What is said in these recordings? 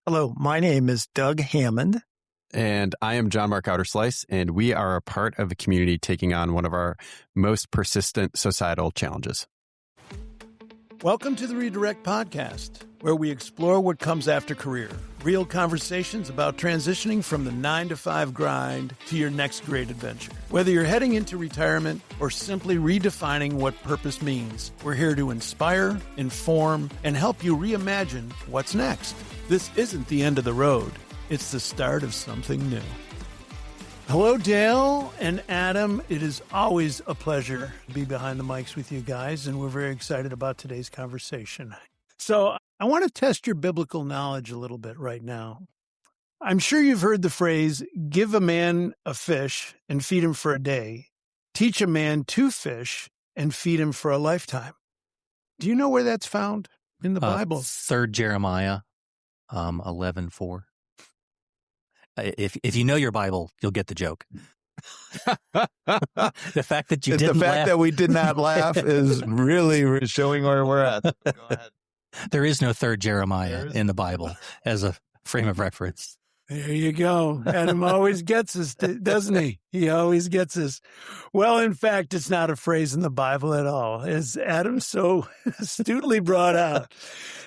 Hello, my name is Doug Hammond. And I am Johnmark Ouderslys, and we are a part of a community taking on one of our most persistent societal challenges. Welcome to the Redirect Podcast, where we explore what comes after career. Real conversations about transitioning from the 9-to-5 grind to your next great adventure. Whether you're heading into retirement or simply redefining what purpose means, we're here to inspire, inform, and help you reimagine what's next. This isn't the end of the road. It's the start of something new. Hello, Dale and Adam. It is always a pleasure to be behind the mics with you guys, and we're very excited about today's conversation. So I want to test your biblical knowledge a little bit right now. I'm sure you've heard the phrase, give a man a fish and feed him for a day. Teach a man to fish and feed him for a lifetime. Do you know where that's found in the Bible? 3 Jeremiah 11:4. If you know your Bible, you'll get the joke. The fact that you didn't laugh. That we did not laugh is really showing where we're at. Go ahead. There is no 3 Jeremiah in the Bible as a frame of reference. There you go. Adam always gets us, doesn't he? He always gets us. Well, in fact, it's not a phrase in the Bible at all, as Adam so astutely brought out.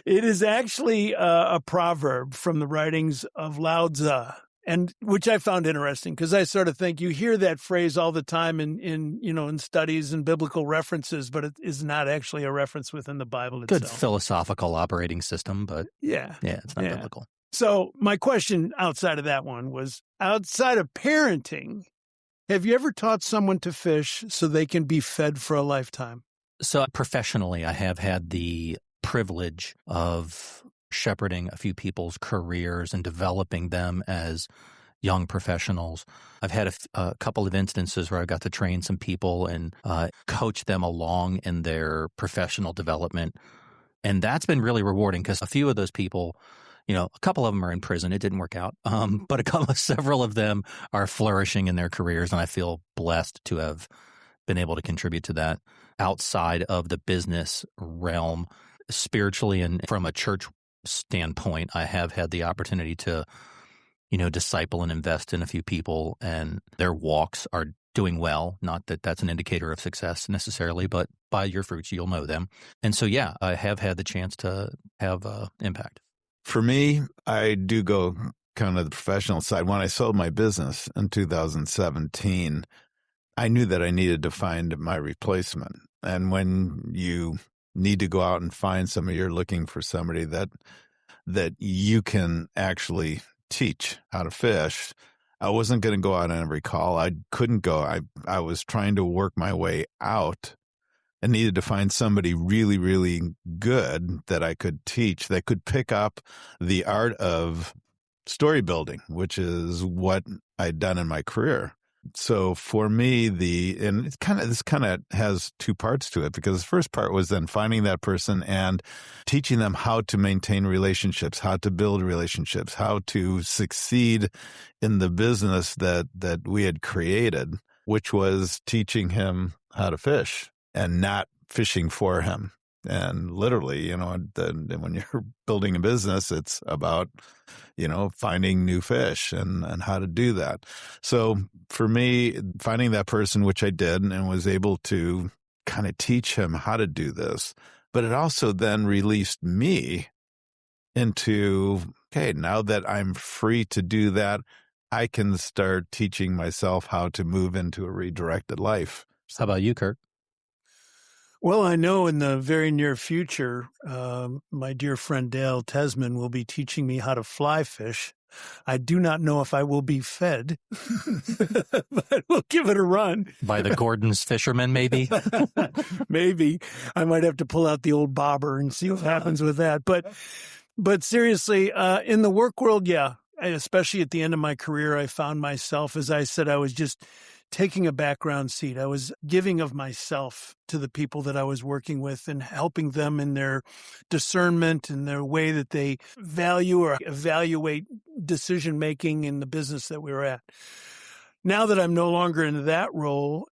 It is actually a proverb from the writings of Lao Tzu, and which I found interesting because I sort of think you hear that phrase all the time in studies and biblical references, but it is not actually a reference within the Bible itself. Good philosophical operating system, but it's not biblical. So my question outside of that one was, outside of parenting, have you ever taught someone to fish so they can be fed for a lifetime? So professionally, I have had the privilege of shepherding a few people's careers and developing them as young professionals. I've had a couple of instances where I got to train some people and coach them along in their professional development. And that's been really rewarding because a few of those people, a couple of them are in prison. It didn't work out. But several of them are flourishing in their careers. And I feel blessed to have been able to contribute to that outside of the business realm. Spiritually and from a church standpoint, I have had the opportunity to, disciple and invest in a few people, and their walks are doing well. Not that that's an indicator of success necessarily, but by your fruits, you'll know them. And so, I have had the chance to have impact. For me, I do go kind of the professional side. When I sold my business in 2017, I knew that I needed to find my replacement. And when you need to go out and find somebody, you're looking for somebody that you can actually teach how to fish. I wasn't going to go out on every call. I couldn't go. I was trying to work my way out and needed to find somebody really, really good that I could teach, that could pick up the art of story building, which is what I'd done in my career. So for me, this kind of has two parts to it, because the first part was then finding that person and teaching them how to maintain relationships, how to build relationships, how to succeed in the business that we had created, which was teaching him how to fish and not fishing for him. And literally, when you're building a business, it's about, finding new fish and how to do that. So for me, finding that person, which I did, and was able to kind of teach him how to do this, but it also then released me into, okay, now that I'm free to do that, I can start teaching myself how to move into a redirected life. How about you, Curt? Well, I know in the very near future, my dear friend Dale Tesman will be teaching me how to fly fish. I do not know if I will be fed, but we'll give it a run. By the Gordon's fishermen, maybe? Maybe. I might have to pull out the old bobber and see what happens with that. But seriously, in the work world, especially at the end of my career, I found myself, as I said, I was just taking a background seat. I was giving of myself to the people that I was working with and helping them in their discernment and their way that they value or evaluate decision-making in the business that we were at. Now that I'm no longer in that role,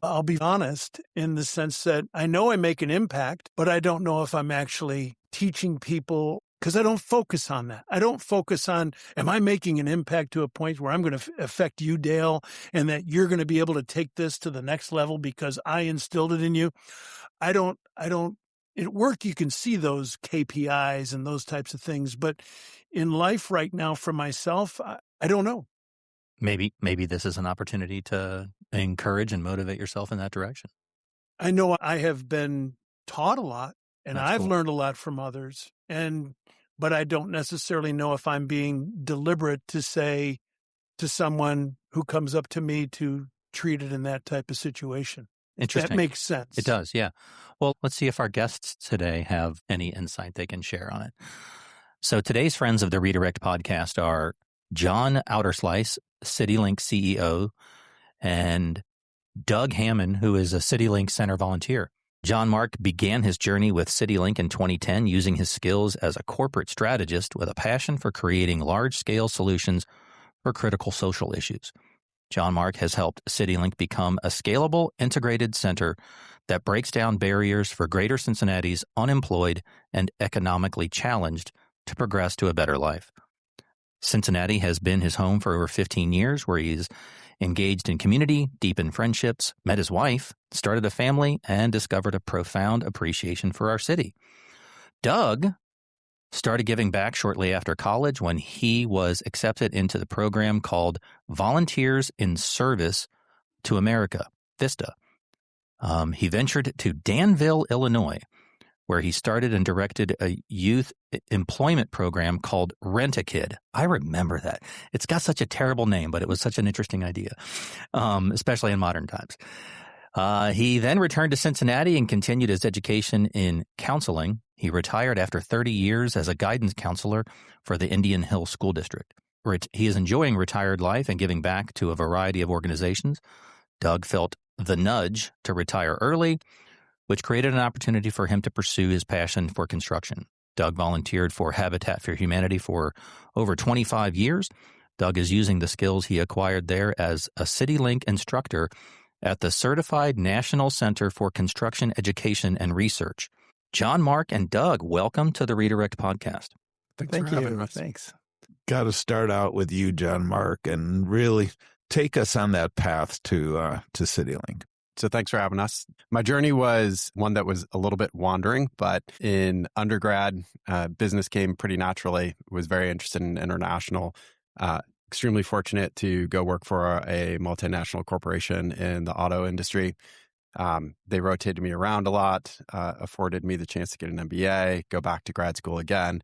I'll be honest in the sense that I know I make an impact, but I don't know if I'm actually teaching people because I don't focus on that. I don't focus on, am I making an impact to a point where I'm going to affect you, Dale, and that you're going to be able to take this to the next level because I instilled it in you. I don't, at work, you can see those KPIs and those types of things, but in life right now for myself, I don't know. Maybe this is an opportunity to encourage and motivate yourself in that direction. I know I have been taught a lot and That's I've cool. learned a lot from others, but I don't necessarily know if I'm being deliberate to say to someone who comes up to me to treat it in that type of situation. Interesting. That makes sense. It does, yeah. Well, let's see if our guests today have any insight they can share on it. So today's friends of the Redirect podcast are John Ouderslys, CityLink CEO, and Doug Hammond, who is a CityLink Center volunteer. Johnmark began his journey with CityLink in 2010 using his skills as a corporate strategist with a passion for creating large-scale solutions for critical social issues. Johnmark has helped CityLink become a scalable, integrated center that breaks down barriers for Greater Cincinnati's unemployed and economically challenged to progress to a better life. Cincinnati has been his home for over 15 years, where he's engaged in community, deepened friendships, met his wife, started a family, and discovered a profound appreciation for our city. Doug started giving back shortly after college when he was accepted into the program called Volunteers in Service to America, VISTA. He ventured to Danville, Illinois, where he started and directed a youth employment program called Rent-A-Kid. I remember that. It's got such a terrible name, but it was such an interesting idea, especially in modern times. He then returned to Cincinnati and continued his education in counseling. He retired after 30 years as a guidance counselor for the Indian Hill School District. He is enjoying retired life and giving back to a variety of organizations. Doug felt the nudge to retire early, which created an opportunity for him to pursue his passion for construction. Doug volunteered for Habitat for Humanity for over 25 years. Doug is using the skills he acquired there as a CityLink instructor at the Certified National Center for Construction Education and Research. Johnmark and Doug, welcome to the Redirect podcast. Thank you. Thanks. Got to start out with you, Johnmark, and really take us on that path to CityLink. So thanks for having us. My journey was one that was a little bit wandering, but in undergrad, business came pretty naturally. Was very interested in international. Extremely fortunate to go work for a multinational corporation in the auto industry. They rotated me around a lot, afforded me the chance to get an MBA, go back to grad school again,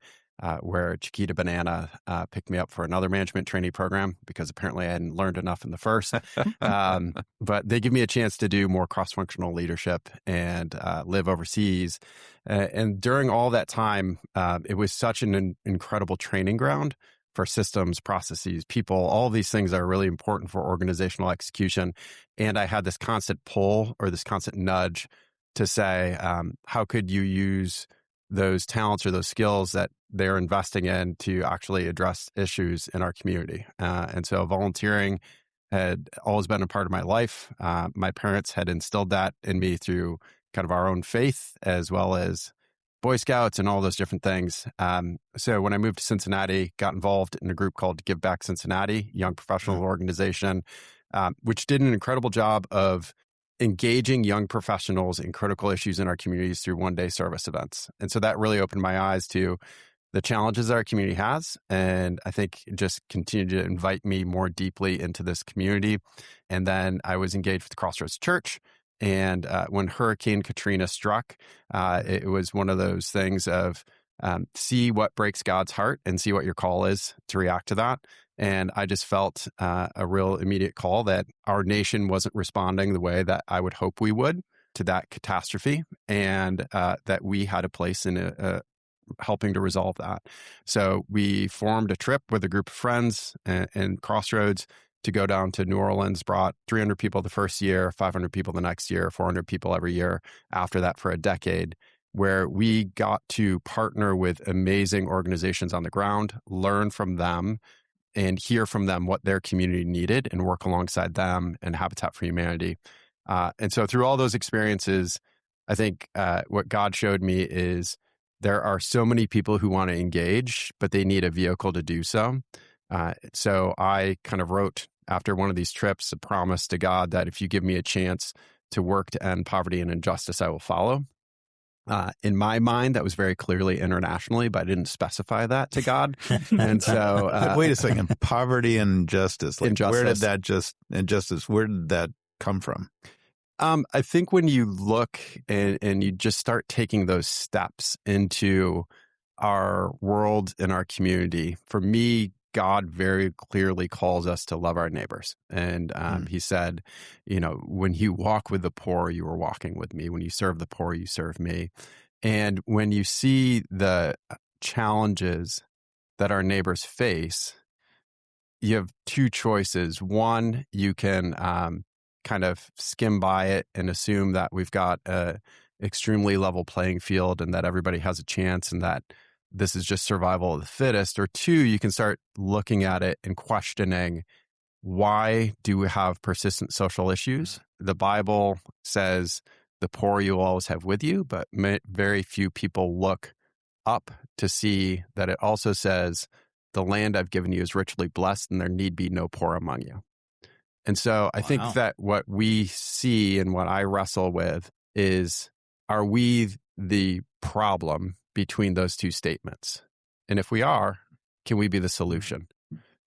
where Chiquita Banana picked me up for another management trainee program because apparently I hadn't learned enough in the first. But they give me a chance to do more cross-functional leadership and live overseas. And during all that time, it was such an incredible training ground for systems, processes, people, all these things that are really important for organizational execution. And I had this constant pull or this constant nudge to say, how could you use those talents or those skills that they're investing in to actually address issues in our community? And so volunteering had always been a part of my life. My parents had instilled that in me through kind of our own faith, as well as Boy Scouts and all those different things. So when I moved to Cincinnati, got involved in a group called Give Back Cincinnati, young professional organization, which did an incredible job of engaging young professionals in critical issues in our communities through one-day service events. And so that really opened my eyes to the challenges that our community has. And I think it just continued to invite me more deeply into this community. And then I was engaged with Crossroads Church. And when Hurricane Katrina struck, it was one of those things of see what breaks God's heart and see what your call is to react to that. And I just felt a real immediate call that our nation wasn't responding the way that I would hope we would to that catastrophe, and that we had a place in helping to resolve that. So we formed a trip with a group of friends and Crossroads to go down to New Orleans, brought 300 people the first year, 500 people the next year, 400 people every year after that for a decade, where we got to partner with amazing organizations on the ground, learn from them, and hear from them what their community needed and work alongside them and Habitat for Humanity. And so through all those experiences, I think what God showed me is there are so many people who want to engage, but they need a vehicle to do so. So I kind of wrote after one of these trips a promise to God that if you give me a chance to work to end poverty and injustice, I will follow. In my mind, that was very clearly internationally, but I didn't specify that to God. And so, wait a second, poverty and injustice. Like, injustice. Where did that come from? I think when you look and you just start taking those steps into our world and our community, for me, God very clearly calls us to love our neighbors. And he said, when you walk with the poor, you are walking with me. When you serve the poor, you serve me. And when you see the challenges that our neighbors face, you have two choices. One, you can kind of skim by it and assume that we've got a extremely level playing field and that everybody has a chance and that this is just survival of the fittest. Or two, you can start looking at it and questioning, why do we have persistent social issues? The Bible says the poor you will always have with you, but very few people look up to see that it also says the land I've given you is richly blessed and there need be no poor among you. And so I think that what we see and what I wrestle with is, are we the problem between those two statements? And if we are, can we be the solution?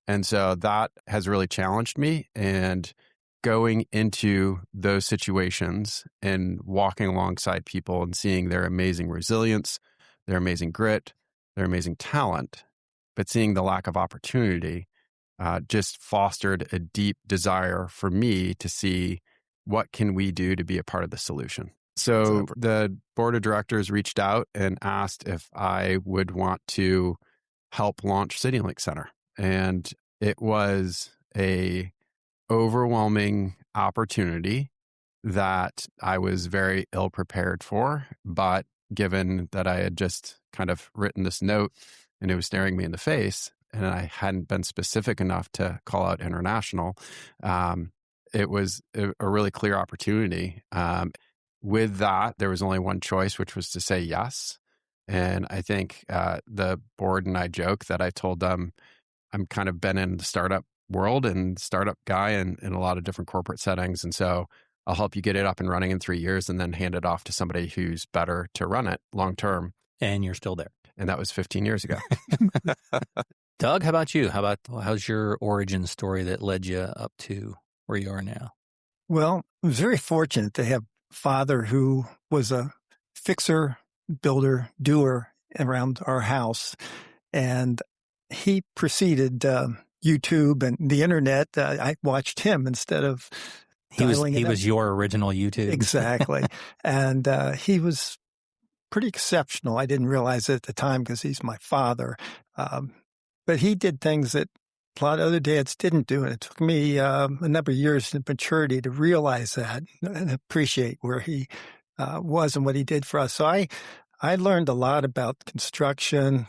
And so that has really challenged me. And going into those situations and walking alongside people and seeing their amazing resilience, their amazing grit, their amazing talent, but seeing the lack of opportunity just fostered a deep desire for me to see what can we do to be a part of the solution. So the board of directors reached out and asked if I would want to help launch CityLink Center. And it was a overwhelming opportunity that I was very ill prepared for. But given that I had just kind of written this note and it was staring me in the face and I hadn't been specific enough to call out international, it was a really clear opportunity. With that, there was only one choice, which was to say yes. And I think the board and I joke that I told them I'm kind of been in the startup world and startup guy in a lot of different corporate settings. And so I'll help you get it up and running in 3 years and then hand it off to somebody who's better to run it long term. And you're still there. And that was 15 years ago. Doug, how about you? How's your origin story that led you up to where you are now? Well, I was very fortunate to have a father who was a fixer, builder, doer around our house. And he preceded YouTube and the internet. I watched him instead of He was your original YouTube. Exactly. And he was pretty exceptional. I didn't realize it at the time because he's my father. But he did things that a lot of other dads didn't do. And it took me a number of years of maturity to realize that and appreciate where he was and what he did for us. So I learned a lot about construction,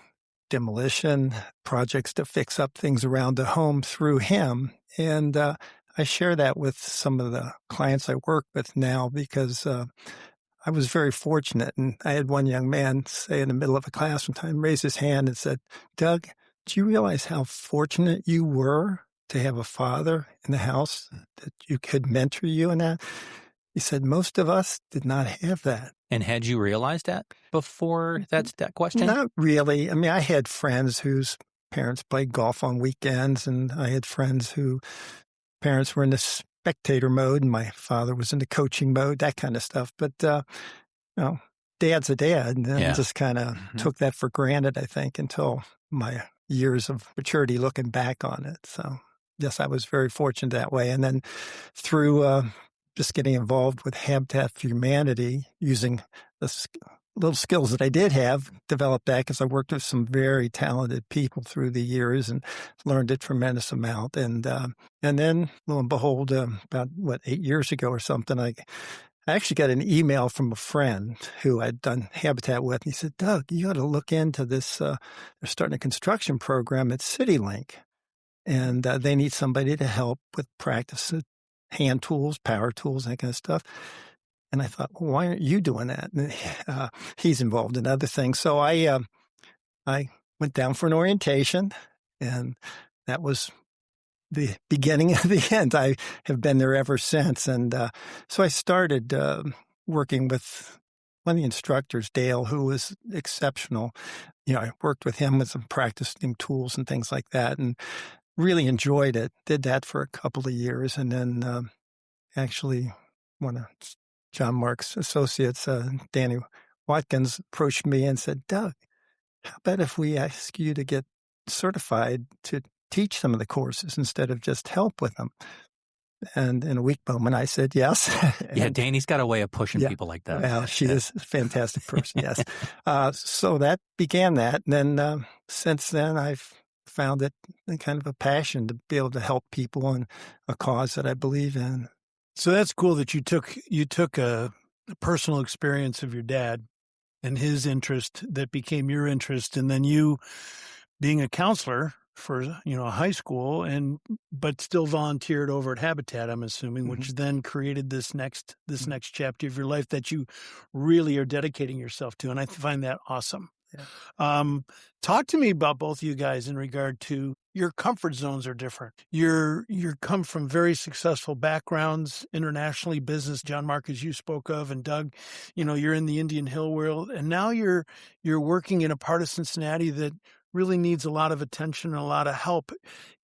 demolition, projects to fix up things around the home through him. And I share that with some of the clients I work with now because I was very fortunate. And I had one young man say in the middle of a class one time, raise his hand and said, "Doug, do you realize how fortunate you were to have a father in the house that you could mentor you in that?" He said, most of us did not have that. And had you realized that before that question? Not really. I mean, I had friends whose parents played golf on weekends, and I had friends whose parents were in the spectator mode, and my father was in the coaching mode, that kind of stuff. But, dad's a dad, and I just kind of took that for granted, I think, until my years of maturity looking back on it. So, yes, I was very fortunate that way. And then through just getting involved with Habitat for Humanity, using the little skills that I did have, developed that because I worked with some very talented people through the years and learned a tremendous amount. And then, lo and behold, about 8 years ago or something, I actually got an email from a friend who I'd done Habitat with. And he said, "Doug, you got to look into this. They're starting a construction program at CityLink, and they need somebody to help with practice hand tools, power tools, that kind of stuff." And I thought, well, why aren't you doing that? And, he's involved in other things. So I went down for an orientation, and that was the beginning of the end. I have been there ever since. And so I started working with one of the instructors, Dale, who was exceptional. I worked with him with some practicing tools and things like that, and really enjoyed it. Did that for a couple of years. And then actually one of Johnmark's associates, Danny Watkins, approached me and said, Doug, how about if we ask you to get certified to teach some of the courses instead of just help with them? And in a weak moment, I said yes. Yeah, Danny's got a way of pushing people like that. Well, she is a fantastic person, yes. So that began that. And then since then, I've found it kind of a passion to be able to help people in a cause that I believe in. So that's cool that you took a personal experience of your dad and his interest that became your interest, and then you being a counselor for a high school but still volunteered over at Habitat, I'm assuming, which then created this next chapter of your life that you really are dedicating yourself to, and I find that awesome. Yeah. Talk to me about both of you guys in regard to your comfort zones are different. You come from very successful backgrounds internationally, business, Johnmark, as you spoke of, and Doug, you're in the Indian Hill world, and now you're working in a part of Cincinnati that really needs a lot of attention and a lot of help.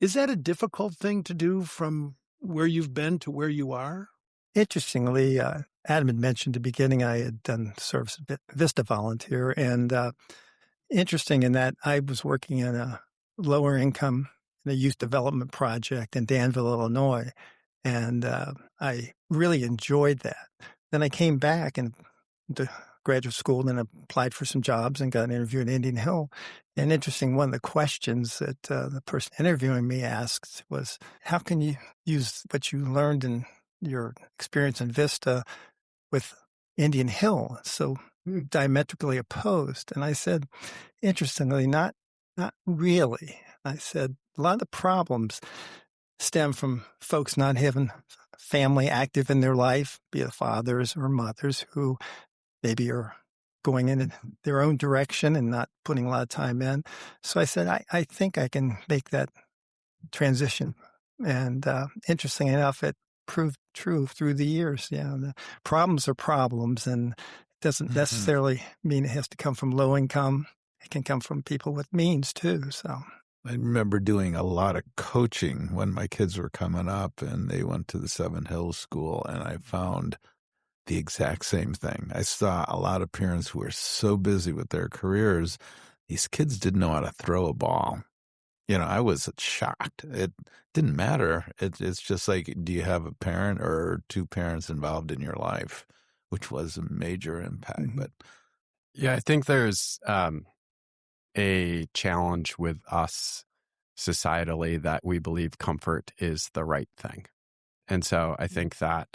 Is that a difficult thing to do from where you've been to where you are? Interestingly, Adam had mentioned at the beginning I had done service Vista volunteer, and interesting in that I was working in a lower income in a youth development project in Danville, Illinois, and I really enjoyed that. Then I came back to graduate school and applied for some jobs and got an interview at Indian Hill. And interesting, one of the questions that the person interviewing me asked was, how can you use what you learned in your experience in Vista with Indian Hill? So diametrically opposed. And I said, interestingly, not really. I said, a lot of the problems stem from folks not having family active in their life, be it fathers or mothers who maybe are going in their own direction and not putting a lot of time in. So I said, I think I can make that transition. And interesting enough, it proved true through the years. Yeah, the problems are problems, and it doesn't necessarily mean it has to come from low income. It can come from people with means too. So I remember doing a lot of coaching when my kids were coming up and they went to the Seven Hills School, and I found the exact same thing. I saw a lot of parents who were so busy with their careers, these kids didn't know how to throw a ball. I was shocked. It didn't matter. It's just like, do you have a parent or two parents involved in your life, which was a major impact. Mm-hmm. But yeah, I think there's a challenge with us societally that we believe comfort is the right thing. And so I think that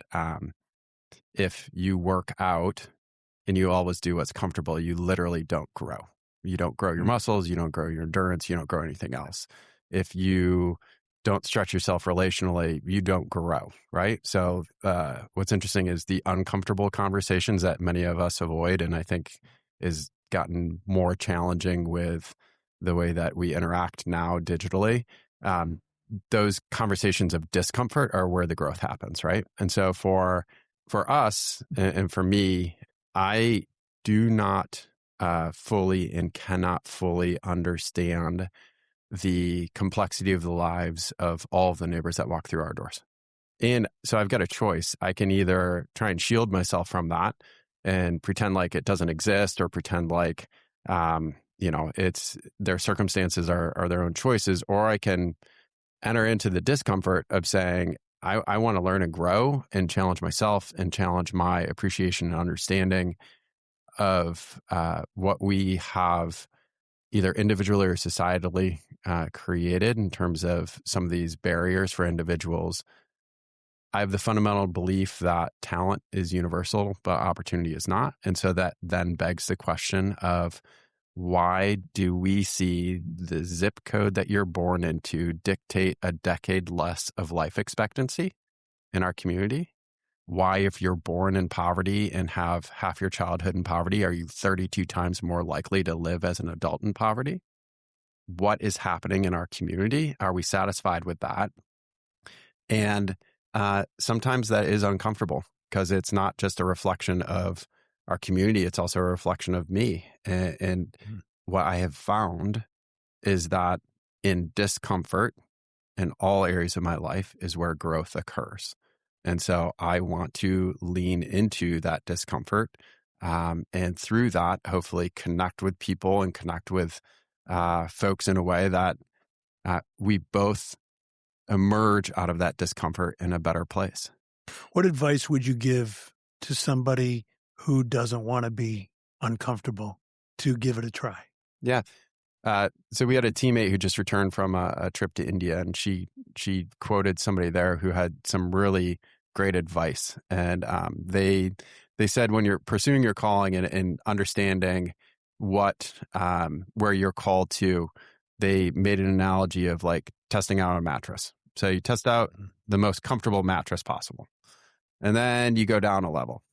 if you work out and you always do what's comfortable, you literally don't grow. You don't grow your muscles, you don't grow your endurance, you don't grow anything else. If you don't stretch yourself relationally, you don't grow, right? So what's interesting is the uncomfortable conversations that many of us avoid, and I think is gotten more challenging with the way that we interact now digitally. Those conversations of discomfort are where the growth happens, right? And so for us and for me, I do not fully and cannot fully understand the complexity of the lives of all of the neighbors that walk through our doors. And so I've got a choice. I can either try and shield myself from that and pretend like it doesn't exist, or pretend like, it's their circumstances are their own choices, or I can enter into the discomfort of saying, I want to learn and grow and challenge myself and challenge my appreciation and understanding of what we have either individually or societally created in terms of some of these barriers for individuals. I have the fundamental belief that talent is universal, but opportunity is not. And so that then begs the question of, why do we see the zip code that you're born into dictate a decade less of life expectancy in our community? why, if you're born in poverty and have half your childhood in poverty, are you 32 times more likely to live as an adult in poverty? What is happening in our community? Are we satisfied with that? And sometimes that is uncomfortable because it's not just a reflection of our community. It's also a reflection of me. And what I have found is that in discomfort in all areas of my life is where growth occurs. And so I want to lean into that discomfort. And through that, hopefully connect with people and connect with folks in a way that we both emerge out of that discomfort in a better place. What advice would you give to somebody who doesn't want to be uncomfortable to give it a try? Yeah. So we had a teammate who just returned from a trip to India, and she quoted somebody there who had some really great advice. And they said, when you're pursuing your calling and understanding what where you're called to, they made an analogy of like testing out a mattress. So you test out the most comfortable mattress possible, and then you go down a level,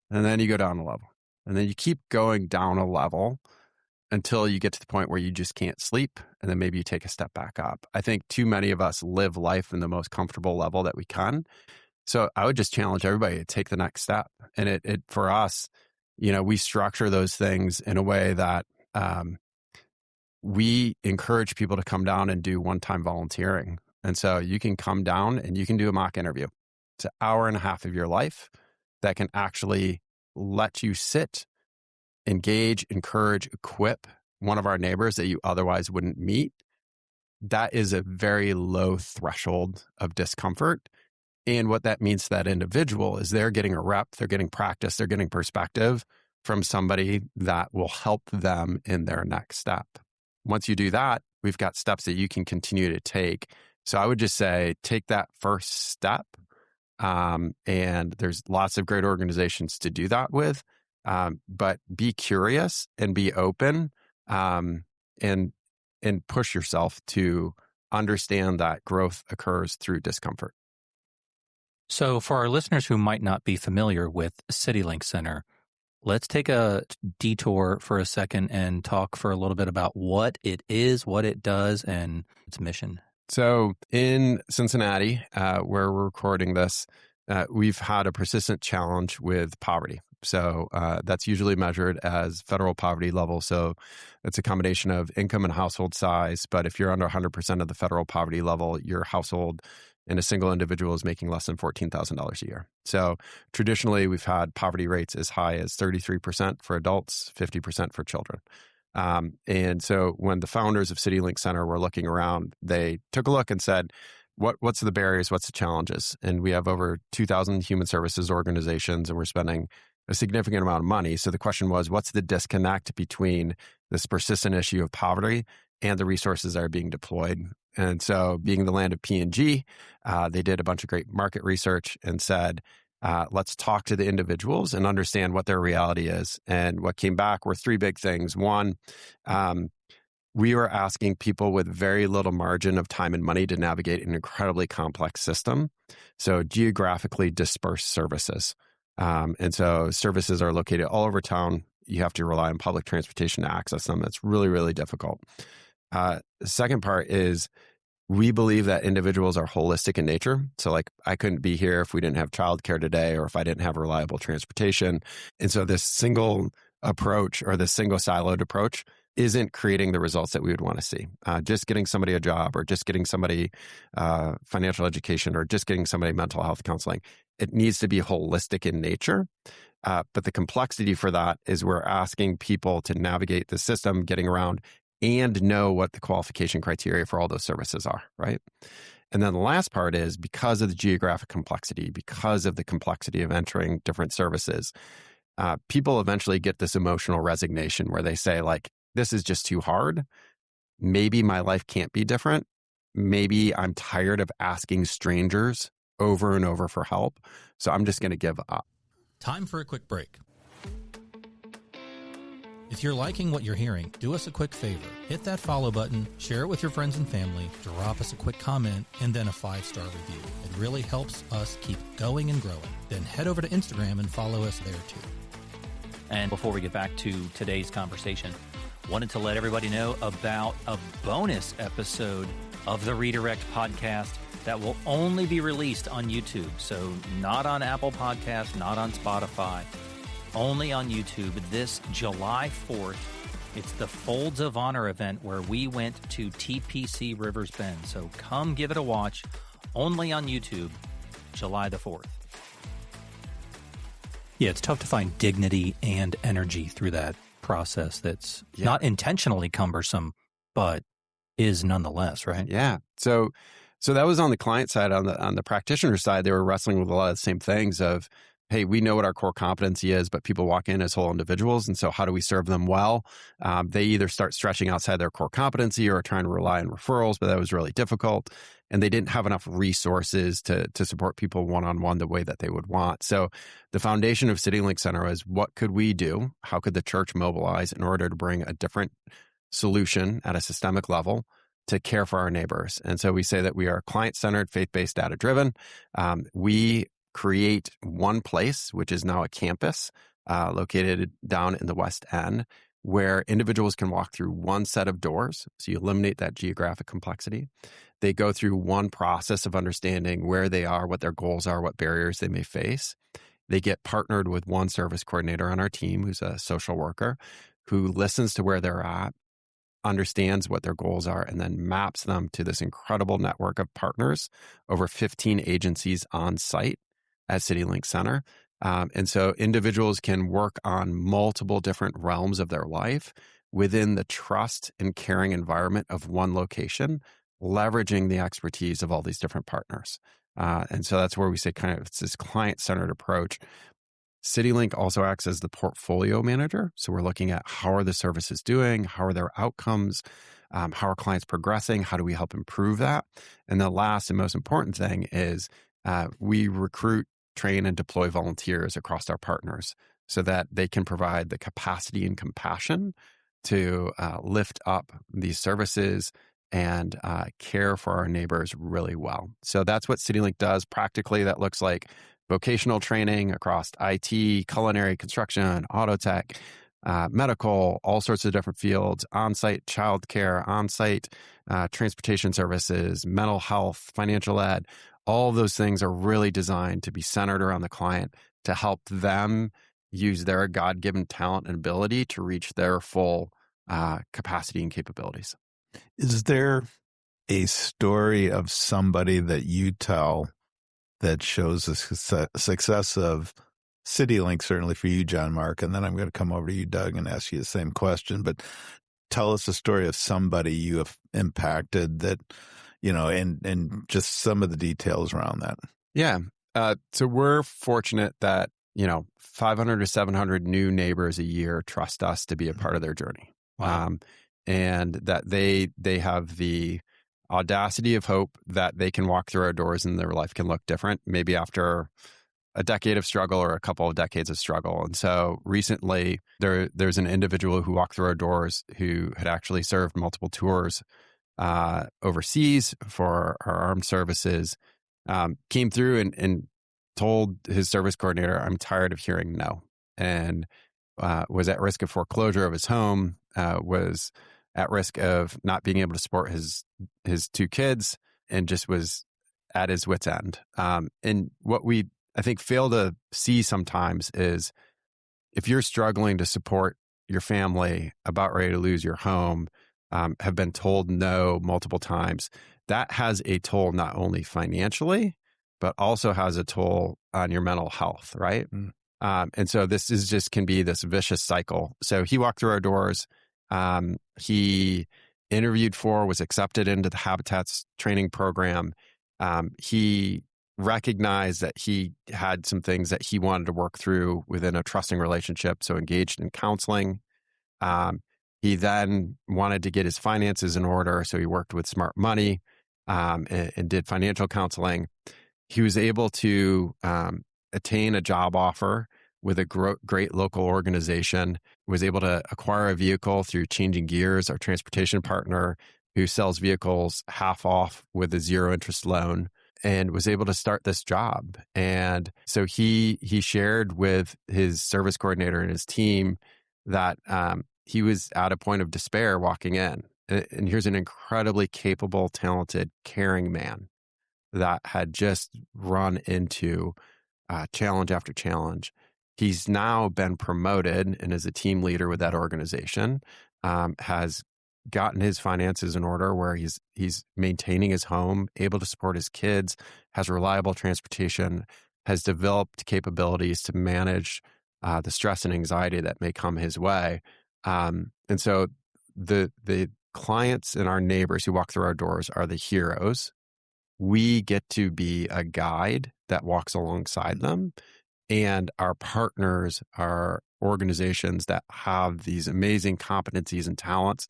and then you go down a level, and then you keep going down a level until you get to the point where you just can't sleep, and then maybe you take a step back up. I think too many of us live life in the most comfortable level that we can. So I would just challenge everybody to take the next step. And it for us, we structure those things in a way that we encourage people to come down and do one-time volunteering. And so you can come down and you can do a mock interview. It's an hour and a half of your life that can actually let you sit, engage, encourage, equip one of our neighbors that you otherwise wouldn't meet. That is a very low threshold of discomfort. And what that means to that individual is they're getting a rep, they're getting practice, they're getting perspective from somebody that will help them in their next step. Once you do that, we've got steps that you can continue to take. So I would just say, take that first step. And there's lots of great organizations to do that with. But be curious and be open, and push yourself to understand that growth occurs through discomfort. So for our listeners who might not be familiar with CityLink Center, let's take a detour for a second and talk for a little bit about what it is, what it does, and its mission. So in Cincinnati, where we're recording this, we've had a persistent challenge with poverty. So that's usually measured as federal poverty level. So it's a combination of income and household size. But if you're under 100% of the federal poverty level, your household and a single individual is making less than $14,000 a year. So traditionally, we've had poverty rates as high as 33% for adults, 50% for children. And so when the founders of CityLink Center were looking around, they took a look and said, what's the barriers? What's the challenges? And we have over 2,000 human services organizations, and we're spending a significant amount of money. So the question was, what's the disconnect between this persistent issue of poverty and the resources that are being deployed? And so, being the land of P&G, they did a bunch of great market research and said, let's talk to the individuals and understand what their reality is. And what came back were three big things. One, we were asking people with very little margin of time and money to navigate an incredibly complex system. So geographically dispersed services. And so services are located all over town. You have to rely on public transportation to access them. It's really, really difficult. The second part is we believe that individuals are holistic in nature. So like I couldn't be here if we didn't have childcare today or if I didn't have reliable transportation. And so this single approach or this single siloed approach isn't creating the results that we would want to see. Just getting somebody a job or just getting somebody financial education or just getting somebody mental health counseling. It needs to be holistic in nature. But the complexity for that is we're asking people to navigate the system, getting around and know what the qualification criteria for all those services are, right? And then the last part is because of the geographic complexity, because of the complexity of entering different services, people eventually get this emotional resignation where they say like, this is just too hard. Maybe my life can't be different. Maybe I'm tired of asking strangers over and over for help. So I'm just going to give up. Time for a quick break. If you're liking what you're hearing, do us a quick favor. Hit that follow button, share it with your friends and family, drop us a quick comment, and then a 5-star review. It really helps us keep going and growing. Then head over to Instagram and follow us there too. And before we get back to today's conversation, wanted to let everybody know about a bonus episode of the Redirect podcast that will only be released on YouTube. So not on Apple Podcasts, not on Spotify, only on YouTube this July 4th. It's the Folds of Honor event where we went to TPC Rivers Bend. So come give it a watch, only on YouTube, July the 4th. Yeah, it's tough to find dignity and energy through that process that's not intentionally cumbersome, but is nonetheless, right? Yeah. So that was on the client side. On the practitioner side, they were wrestling with a lot of the same things of, hey, we know what our core competency is, but people walk in as whole individuals. And so how do we serve them well? They either start stretching outside their core competency or trying to rely on referrals, but that was really difficult. And they didn't have enough resources to support people one-on-one the way that they would want. So the foundation of CityLink Center was, what could we do? How could the church mobilize in order to bring a different solution at a systemic level to care for our neighbors? And so we say that we are client-centered, faith-based, data-driven. We create one place, which is now a campus located down in the West End, where individuals can walk through one set of doors. So you eliminate that geographic complexity. They go through one process of understanding where they are, what their goals are, what barriers they may face. They get partnered with one service coordinator on our team who's a social worker who listens to where they're at, understands what their goals are, and then maps them to this incredible network of partners, over 15 agencies on site at CityLink Center. And so individuals can work on multiple different realms of their life within the trust and caring environment of one location, leveraging the expertise of all these different partners. And so that's where we say kind of it's this client-centered approach. CityLink also acts as the portfolio manager. So we're looking at how are the services doing? How are their outcomes? How are clients progressing? How do we help improve that? And the last and most important thing is we recruit, train, and deploy volunteers across our partners so that they can provide the capacity and compassion to lift up these services and care for our neighbors really well. So that's what CityLink does. Practically, that looks like vocational training across IT, culinary, construction, auto tech, medical, all sorts of different fields, on-site childcare, on-site transportation services, mental health, financial ed. All of those things are really designed to be centered around the client to help them use their God-given talent and ability to reach their full capacity and capabilities. Is there a story of somebody that you tell that shows the success of CityLink, certainly for you, Johnmark, and then I'm going to come over to you, Doug, and ask you the same question, but tell us a story of somebody you have impacted that, you know, and just some of the details around that. Yeah. So we're fortunate that, 500 to 700 new neighbors a year trust us to be a part of their journey. Wow. And that they have the audacity of hope that they can walk through our doors and their life can look different, maybe after a decade of struggle or a couple of decades of struggle. And so recently there's an individual who walked through our doors who had actually served multiple tours overseas for our armed services, came through and told his service coordinator, I'm tired of hearing no, and was at risk of foreclosure of his home, was at risk of not being able to support his two kids, and just was at his wit's end. And what we, I think, fail to see sometimes is if you're struggling to support your family, about ready to lose your home, have been told no multiple times, that has a toll not only financially, but also has a toll on your mental health, right? And so this is just can be this vicious cycle. So he walked through our doors. He interviewed for, was accepted into the Habitat's training program. He recognized that he had some things that he wanted to work through within a trusting relationship, so engaged in counseling. He then wanted to get his finances in order, so he worked with Smart Money and did financial counseling. He was able to attain a job offer with a great local organization, was able to acquire a vehicle through Changing Gears, our transportation partner, who sells vehicles half off with a 0 interest loan, and was able to start this job. And so he shared with his service coordinator and his team that he was at a point of despair walking in. And here's an incredibly capable, talented, caring man that had just run into challenge after challenge. He's now been promoted and is a team leader with that organization, has gotten his finances in order where he's maintaining his home, able to support his kids, has reliable transportation, has developed capabilities to manage the stress and anxiety that may come his way. And so the clients and our neighbors who walk through our doors are the heroes. We get to be a guide that walks alongside them. And our partners are organizations that have these amazing competencies and talents,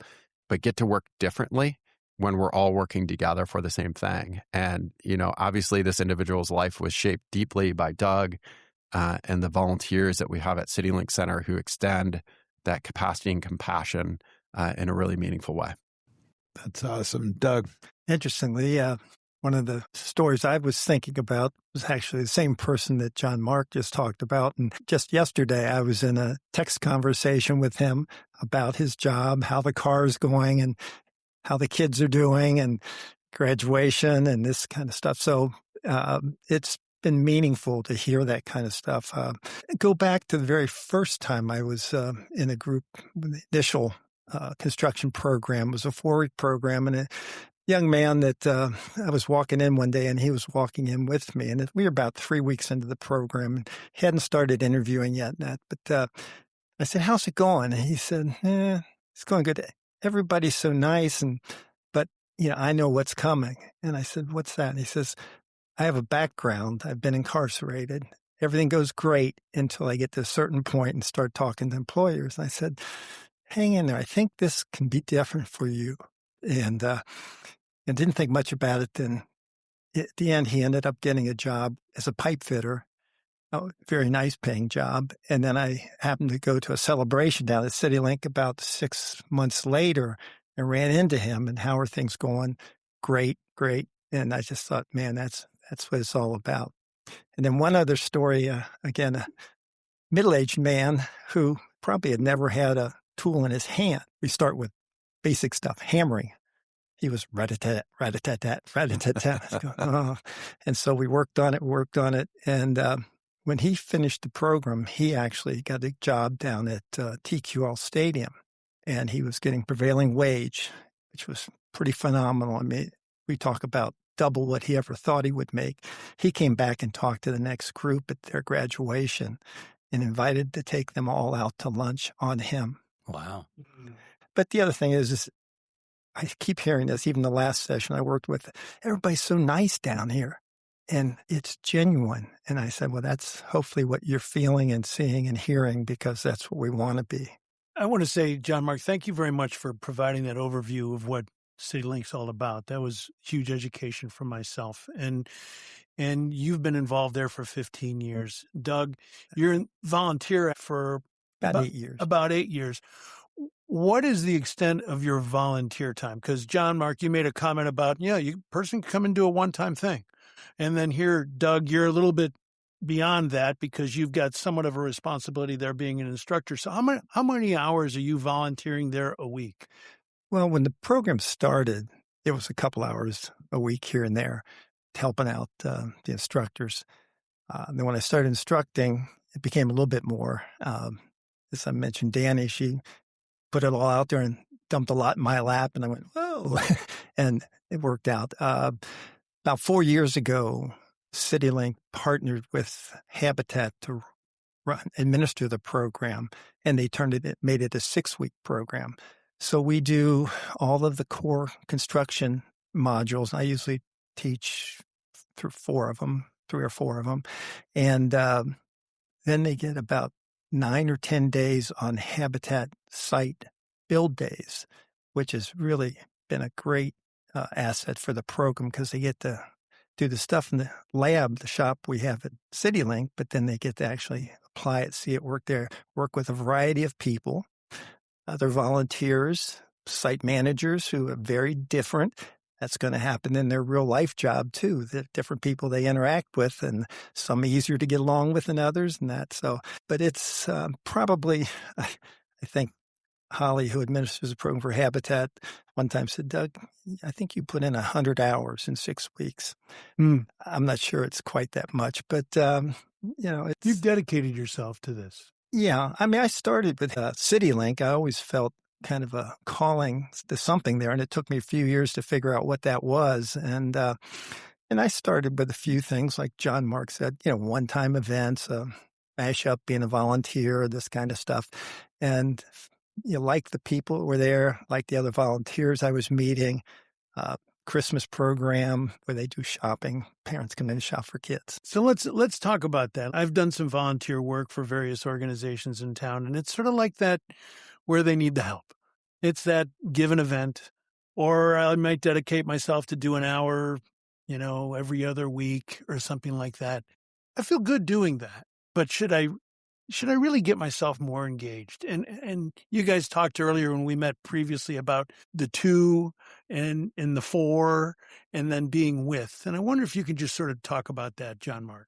but get to work differently when we're all working together for the same thing. And, obviously this individual's life was shaped deeply by Doug and the volunteers that we have at CityLink Center who extend that capacity and compassion in a really meaningful way. That's awesome. Doug. Interestingly, one of the stories I was thinking about was actually the same person that Johnmark just talked about. And just yesterday, I was in a text conversation with him about his job, how the car is going and how the kids are doing and graduation and this kind of stuff. So it's been meaningful to hear that kind of stuff. Go back to the very first time I was in a group, the initial construction program. It was a 4-week program, and a young man that I was walking in one day, and he was walking in with me, and we were about 3 weeks into the program and hadn't started interviewing yet. But I said, "How's it going?" And he said, "It's going good. Everybody's so nice, but I know what's coming." And I said, "What's that?" And he says, "I have a background. I've been incarcerated. Everything goes great until I get to a certain point and start talking to employers." And I said, "Hang in there. I think this can be different for you." And didn't think much about it. Then at the end, he ended up getting a job as a pipe fitter, a very nice paying job. And then I happened to go to a celebration down at CityLink about 6 months later and ran into him. And how are things going? Great. And I just thought, man, that's what it's all about. And then one other story, again, a middle-aged man who probably had never had a tool in his hand. We start with basic stuff, hammering. He was rat-a-tat, rat-a-tat-tat, rat-a-tat-tat. Oh. And so we worked on it. And when he finished the program, he actually got a job down at TQL Stadium. And he was getting prevailing wage, which was pretty phenomenal. I mean, we talk about double what he ever thought he would make. He came back and talked to the next group at their graduation and invited to take them all out to lunch on him. Wow. But the other thing is I keep hearing this, even the last session I worked with, everybody's so nice down here and it's genuine. And I said, well, that's hopefully what you're feeling and seeing and hearing, because that's what we want to be. I want to say, Johnmark, thank you very much for providing that overview of what CityLink's all about. That was huge education for myself. And you've been involved there for 15 years. Doug, you're a volunteer for about 8 years. About 8 years. What is the extent of your volunteer time? Because Johnmark, you made a comment about, person can come and do a one-time thing. And then here, Doug, you're a little bit beyond that because you've got somewhat of a responsibility there being an instructor. So how many hours are you volunteering there a week? Well, when the program started, it was a couple hours a week here and there, helping out the instructors. Then when I started instructing, it became a little bit more. As I mentioned, Danny, she put it all out there and dumped a lot in my lap, and I went, whoa, and it worked out. About 4 years ago, CityLink partnered with Habitat to administer the program, and they made it a 6-week program. So we do all of the core construction modules. I usually teach through 3 or 4 of them. And then they get about 9 or 10 days on Habitat site build days, which has really been a great asset for the program because they get to do the stuff in the lab, the shop we have at CityLink, but then they get to actually apply it, see it work there, work with a variety of people, other volunteers, site managers who are very different. That's going to happen in their real life job too. The different people they interact with, and some easier to get along with than others, and that. So, but it's probably, I think, Holly, who administers the program for Habitat, one time said, "Doug, I think you put in 100 hours in 6 weeks." I'm not sure it's quite that much, but you've dedicated yourself to this. Yeah, I mean, I started with CityLink. I always felt kind of a calling to something there, and it took me a few years to figure out what that was. And I started with a few things, like Johnmark said, one-time events, mash up, being a volunteer, this kind of stuff. And like the people that were there, like the other volunteers I was meeting, Christmas program where they do shopping. Parents come in and shop for kids. So let's talk about that. I've done some volunteer work for various organizations in town, and it's sort of like that where they need the help. It's that give an event, or I might dedicate myself to do an hour, every other week or something like that. I feel good doing that, but should I really get myself more engaged? And you guys talked earlier when we met previously about the 2 and the 4 and then being with. And I wonder if you could just sort of talk about that, Johnmark.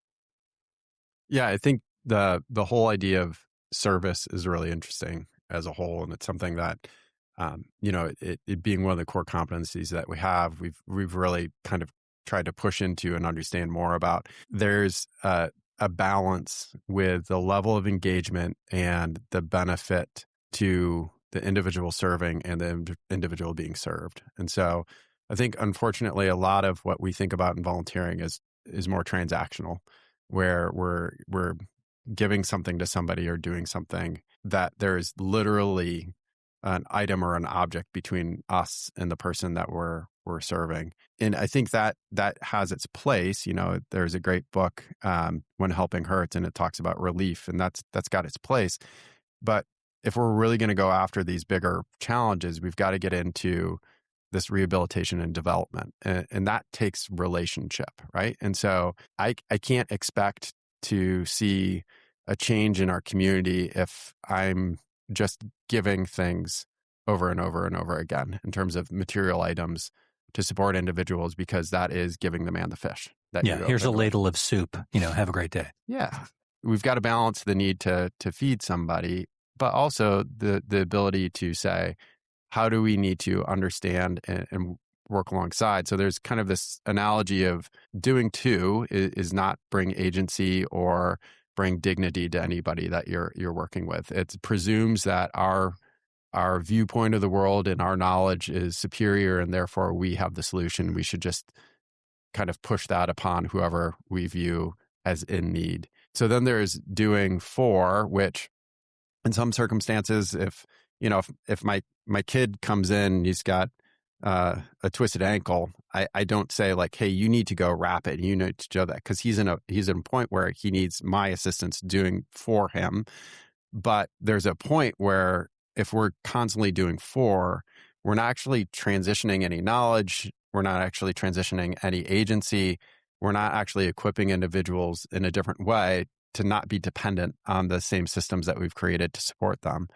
Yeah, I think the whole idea of service is really interesting as a whole, and it's something that it being one of the core competencies that we have, we've really kind of tried to push into and understand more about. There's a balance with the level of engagement and the benefit to the individual serving and the individual being served. And so I think, unfortunately, a lot of what we think about in volunteering is more transactional, where we're giving something to somebody or doing something that there is literally an item or an object between us and the person that we're serving. And I think that has its place. There's a great book, When Helping Hurts, and it talks about relief, and that's got its place. But if we're really going to go after these bigger challenges, we've got to get into this rehabilitation and development. And that takes relationship, right? And so I can't expect to see a change in our community if I'm just giving things over and over and over again in terms of material items to support individuals, because that is giving the man the fish. Here's a ladle of soup. Have a great day. Yeah. We've got to balance the need to feed somebody, but also the ability to say, how do we need to understand and work alongside? So there's kind of this analogy of doing 2 is not bring agency or bring dignity to anybody that you're working with. It presumes that our viewpoint of the world and our knowledge is superior, and therefore we have the solution. We should just kind of push that upon whoever we view as in need. So then there's doing 4, which in some circumstances, if my kid comes in and he's got a twisted ankle, I don't say like, hey, you need to go wrap it. You need to do that, because he's in a point where he needs my assistance doing for him. But there's a point where if we're constantly doing 4, we're not actually transitioning any knowledge. We're not actually transitioning any agency. We're not actually equipping individuals in a different way to not be dependent on the same systems that we've created to support them.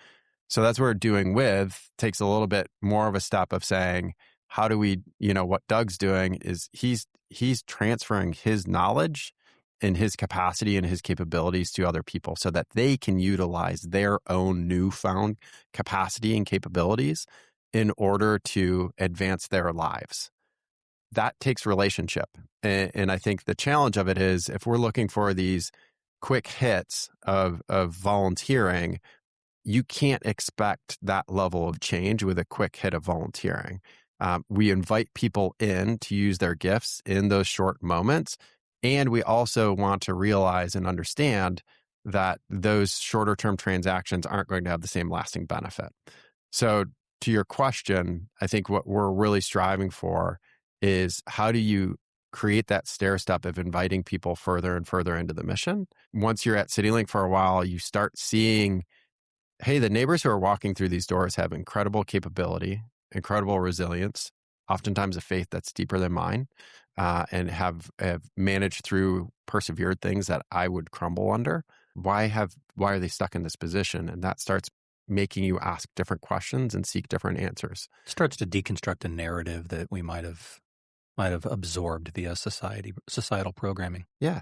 So that's where doing with takes a little bit more of a step of saying, how do we, what Doug's doing is he's transferring his knowledge and his capacity and his capabilities to other people so that they can utilize their own newfound capacity and capabilities in order to advance their lives. That takes relationship. And I think the challenge of it is, if we're looking for these quick hits of volunteering, you can't expect that level of change with a quick hit of volunteering. We invite people in to use their gifts in those short moments. And we also want to realize and understand that those shorter term transactions aren't going to have the same lasting benefit. So to your question, I think what we're really striving for is, how do you create that stair step of inviting people further and further into the mission? Once you're at CityLink for a while, you start seeing, hey, the neighbors who are walking through these doors have incredible capability, incredible resilience, oftentimes a faith that's deeper than mine. and have managed through, persevered things that I would crumble under. Why are they stuck in this position? And that starts making you ask different questions and seek different answers. It starts to deconstruct a narrative that we might have absorbed via societal programming. Yeah.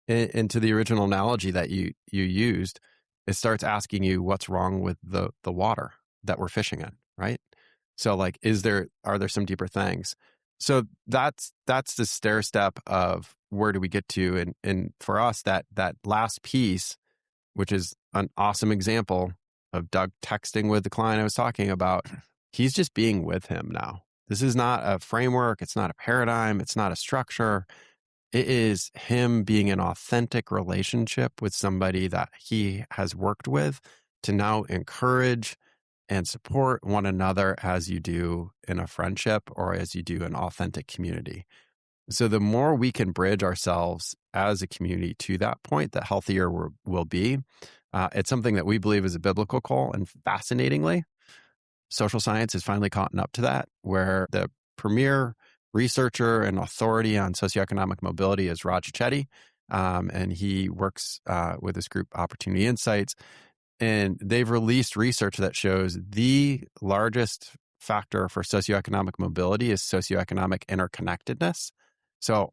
And to the original analogy that you used, it starts asking you what's wrong with the water that we're fishing in, right? So like, are there some deeper things? So that's the stair step of where do we get to? And for us, that last piece, which is an awesome example of Doug texting with the client I was talking about, he's just being with him now. This is not a framework. It's not a paradigm. It's not a structure. It is him being an authentic relationship with somebody that he has worked with to now encourage and support one another as you do in a friendship or as you do an authentic community. So the more we can bridge ourselves as a community to that point, the healthier we'll be. It's something that we believe is a biblical call. And fascinatingly, social science has finally caught up to that, where the premier researcher and authority on socioeconomic mobility is Roger Chetty, and he works with this group, Opportunity Insights. And they've released research that shows the largest factor for socioeconomic mobility is socioeconomic interconnectedness. So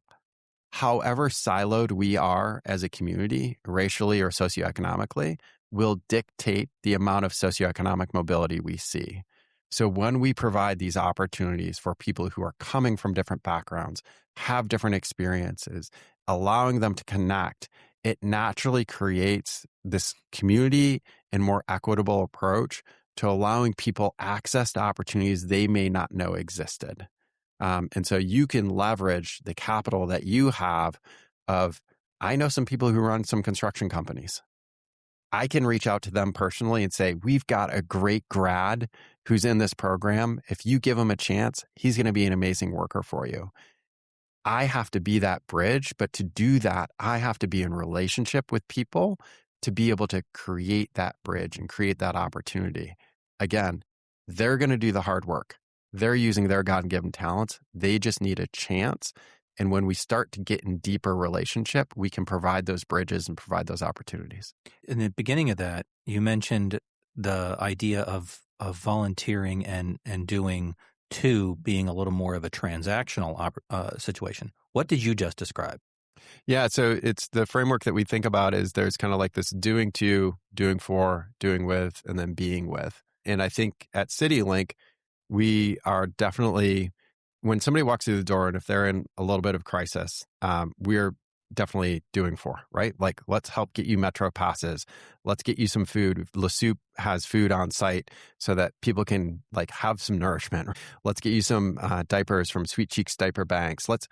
however siloed we are as a community, racially or socioeconomically, will dictate the amount of socioeconomic mobility we see. So when we provide these opportunities for people who are coming from different backgrounds, have different experiences, allowing them to connect, it naturally creates this community and more equitable approach to allowing people access to opportunities they may not know existed. And so you can leverage the capital that you have of, I know some people who run some construction companies. I can reach out to them personally and say, we've got a great grad who's in this program. If you give him a chance, he's going to be an amazing worker for you. I have to be that bridge, but to do that, I have to be in relationship with people to be able to create that bridge and create that opportunity. Again, they're going to do the hard work. They're using their God-given talents. They just need a chance. And when we start to get in deeper relationship, we can provide those bridges and provide those opportunities. In the beginning of that, you mentioned the idea of volunteering and doing to being a little more of a transactional situation. What did you just describe? Yeah, so it's the framework that we think about is there's kind of like this doing to, doing for, doing with, and then being with. And I think at CityLink, we are definitely, when somebody walks through the door and if they're in a little bit of crisis, we're definitely doing for, right? Like, let's help get you Metro passes. Let's get you some food. La Soup has food on site so that people can like have some nourishment. Let's get you some diapers from Sweet Cheeks Diaper Banks. Let's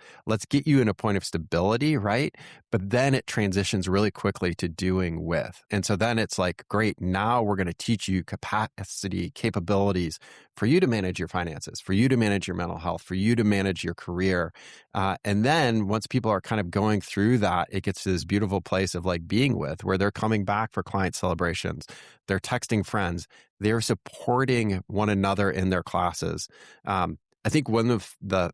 get you in a point of stability, right? But then it transitions really quickly to doing with. And so then it's like, great, now we're going to teach you capacity, capabilities for you to manage your finances, for you to manage your mental health, for you to manage your career. And then once people are kind of going through that, it gets to this beautiful place of like being with, where they're coming back for client celebrations. They're texting friends. They're supporting one another in their classes. I think one of the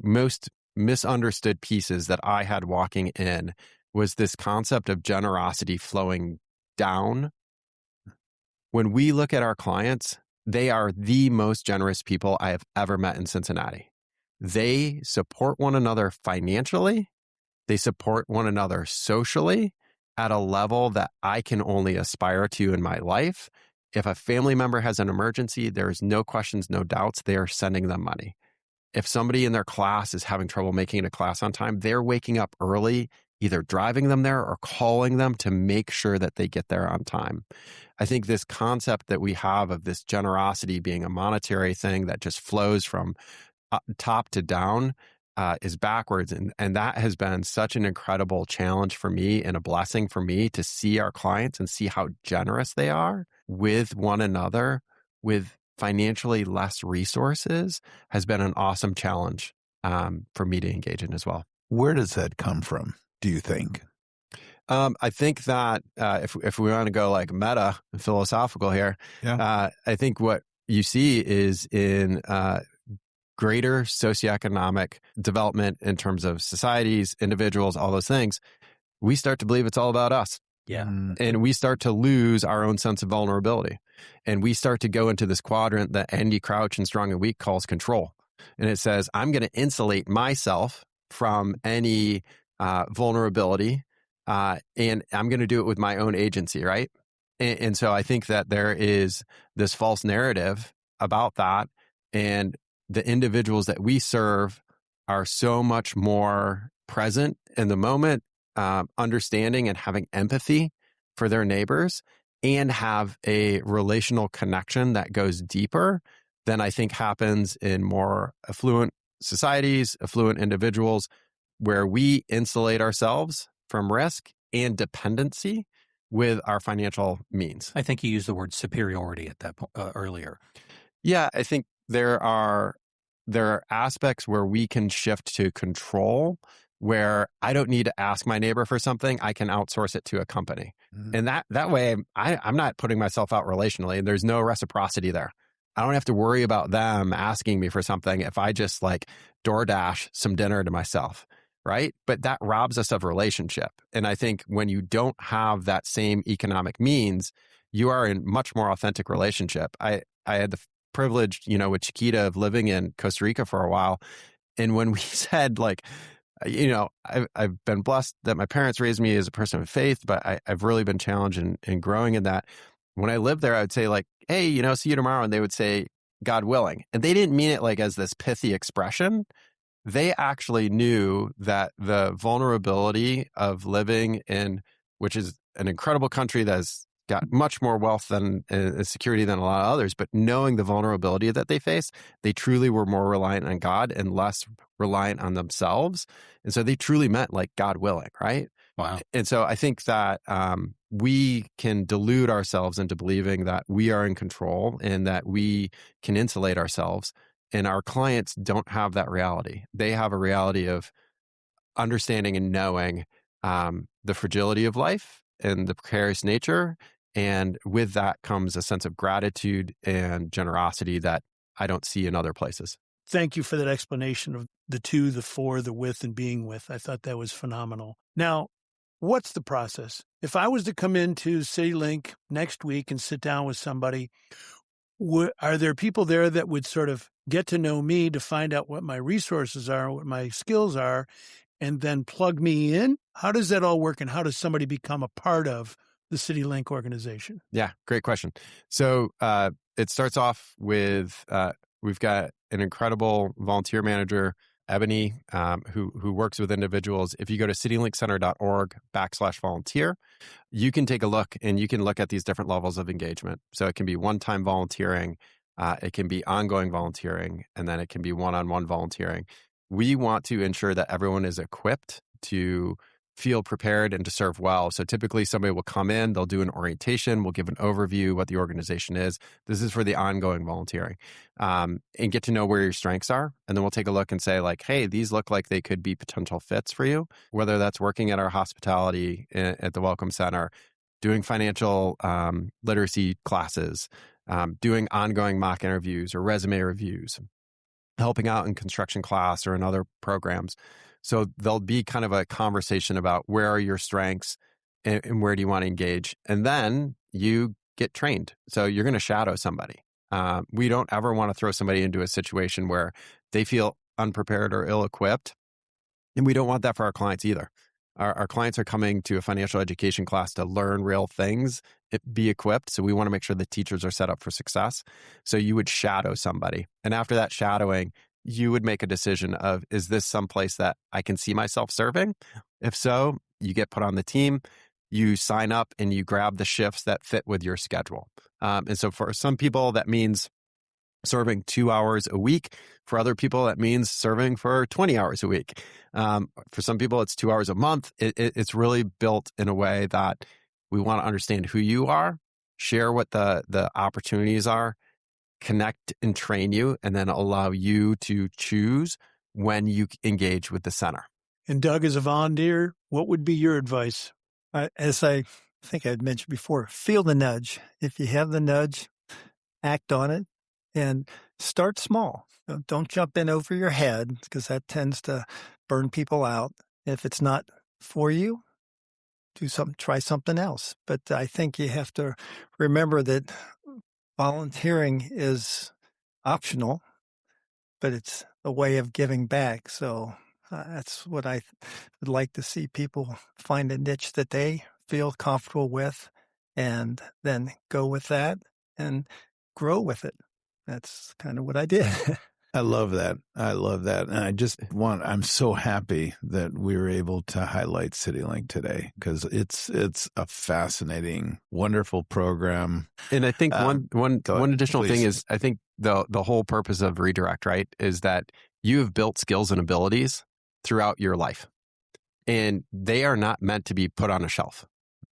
most misunderstood pieces that I had walking in was this concept of generosity flowing down. When we look at our clients, they are the most generous people I have ever met in Cincinnati. They support one another financially. They support one another socially at a level that I can only aspire to in my life. If a family member has an emergency, there's no questions, no doubts. They are sending them money. If somebody in their class is having trouble making it to class on time, they're waking up early, either driving them there or calling them to make sure that they get there on time. I think this concept that we have of this generosity being a monetary thing that just flows from top to down is backwards. And that has been such an incredible challenge for me and a blessing for me to see our clients and see how generous they are with one another, with financially less resources, has been an awesome challenge for me to engage in as well. Where does that come from, do you think? I think that if we want to go like meta and philosophical here, I think what you see is in greater socioeconomic development in terms of societies, individuals, all those things, we start to believe it's all about us. Yeah. And we start to lose our own sense of vulnerability. And we start to go into this quadrant that Andy Crouch in Strong and Weak calls control. And it says, I'm going to insulate myself from any vulnerability, and I'm going to do it with my own agency, right? And so I think that there is this false narrative about that. And the individuals that we serve are so much more present in the moment, understanding and having empathy for their neighbors, and have a relational connection that goes deeper than I think happens in more affluent societies, affluent individuals, where we insulate ourselves from risk and dependency with our financial means. I think you used the word superiority at that earlier. Yeah, I think there are aspects where we can shift to control, where I don't need to ask my neighbor for something. I can outsource it to a company. And that way, I'm not putting myself out relationally. There's no reciprocity there. I don't have to worry about them asking me for something if I just like DoorDash some dinner to myself, right? But that robs us of relationship. And I think when you don't have that same economic means, you are in much more authentic relationship. I had the privilege, with Chiquita, of living in Costa Rica for a while. And when we said like, I've been blessed that my parents raised me as a person of faith, but I've really been challenged in growing in that. When I lived there, I would say like, hey, see you tomorrow. And they would say, God willing. And they didn't mean it like as this pithy expression. They actually knew that the vulnerability of living in, which is an incredible country that has got much more wealth than security than a lot of others, but knowing the vulnerability that they face, they truly were more reliant on God and less reliant on themselves. And so they truly meant like God willing, right? Wow. And so I think that we can delude ourselves into believing that we are in control and that we can insulate ourselves. And our clients don't have that reality. They have a reality of understanding and knowing the fragility of life and the precarious nature. And with that comes a sense of gratitude and generosity that I don't see in other places. Thank you for that explanation of the to, the for, the with, and being with. I thought that was phenomenal. Now, what's the process? If I was to come into CityLink next week and sit down with somebody, are there people there that would sort of get to know me to find out what my resources are, what my skills are, and then plug me in? How does that all work, and how does somebody become a part of the CityLink organization? Yeah, great question. So it starts off with we've got an incredible volunteer manager, Ebony, who works with individuals. If you go to citylinkcenter.org/volunteer, you can take a look and you can look at these different levels of engagement. So it can be one-time volunteering, it can be ongoing volunteering, and then it can be one-on-one volunteering. We want to ensure that everyone is equipped to feel prepared and to serve well. So typically somebody will come in, they'll do an orientation, we'll give an overview what the organization is. This is for the ongoing volunteering, and get to know where your strengths are. And then we'll take a look and say like, hey, these look like they could be potential fits for you, whether that's working at our hospitality at the Welcome Center, doing financial literacy classes, doing ongoing mock interviews or resume reviews, helping out in construction class or in other programs. So there'll be kind of a conversation about where are your strengths and where do you want to engage? And then you get trained. So you're going to shadow somebody. We don't ever want to throw somebody into a situation where they feel unprepared or ill-equipped. And we don't want that for our clients either. Our clients are coming to a financial education class to learn real things, be equipped. So we want to make sure the teachers are set up for success. So you would shadow somebody. And after that shadowing, you would make a decision of, is this someplace that I can see myself serving? If so, you get put on the team, you sign up and you grab the shifts that fit with your schedule. And so for some people, that means serving 2 hours a week. For other people, that means serving for 20 hours a week. For some people, it's 2 hours a month. It's really built in a way that we want to understand who you are, share what the opportunities are, connect and train you, and then allow you to choose when you engage with the center. And Doug, as a volunteer, what would be your advice? As I think I had mentioned before, feel the nudge. If you have the nudge, act on it. And start small. Don't jump in over your head because that tends to burn people out. If it's not for you, try something else. But I think you have to remember that volunteering is optional, but it's a way of giving back. So that's what I would like to see people find a niche that they feel comfortable with and then go with that and grow with it. That's kind of what I did. I love that. And I'm so happy that we were able to highlight CityLink today because it's a fascinating, wonderful program. And I think one additional thing is, I think the whole purpose of Redirect, right, is that you have built skills and abilities throughout your life, and they are not meant to be put on a shelf.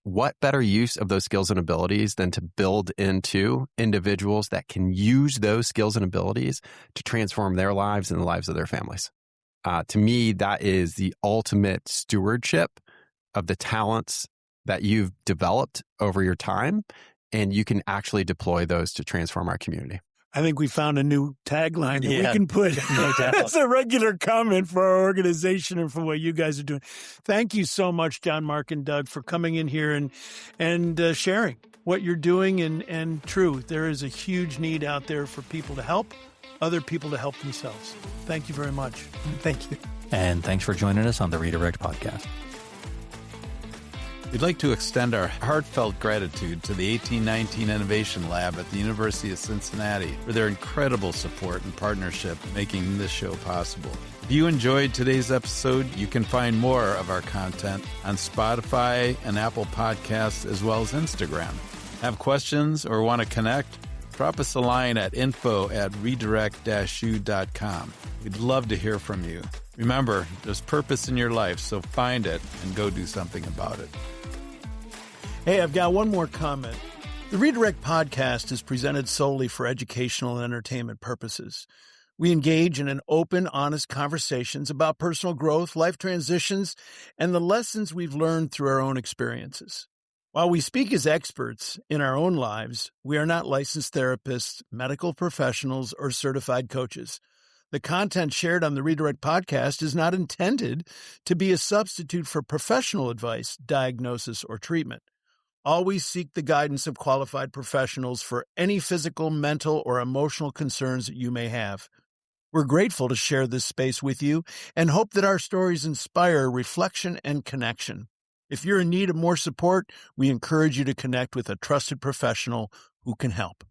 What better use of those skills and abilities than to build into individuals that can use those skills and abilities to transform their lives and the lives of their families? To me, that is the ultimate stewardship of the talents that you've developed over your time, and you can actually deploy those to transform our community. I think we found a new tagline that we can put as a regular comment for our organization and for what you guys are doing. Thank you so much, Johnmark and Doug, for coming in here and sharing what you're doing. And true, there is a huge need out there for people to help other people to help themselves. Thank you very much. Thank you. And thanks for joining us on the Redirect Podcast. We'd like to extend our heartfelt gratitude to the 1819 Innovation Lab at the University of Cincinnati for their incredible support and partnership making this show possible. If you enjoyed today's episode, you can find more of our content on Spotify and Apple Podcasts as well as Instagram. Have questions or want to connect? Drop us a line at info@redirect-u.com. We'd love to hear from you. Remember, there's purpose in your life, so find it and go do something about it. Hey, I've got one more comment. The Redirect Podcast is presented solely for educational and entertainment purposes. We engage in an open, honest conversations about personal growth, life transitions, and the lessons we've learned through our own experiences. While we speak as experts in our own lives, we are not licensed therapists, medical professionals, or certified coaches. The content shared on the Redirect Podcast is not intended to be a substitute for professional advice, diagnosis, or treatment. Always seek the guidance of qualified professionals for any physical, mental, or emotional concerns that you may have. We're grateful to share this space with you and hope that our stories inspire reflection and connection. If you're in need of more support, we encourage you to connect with a trusted professional who can help.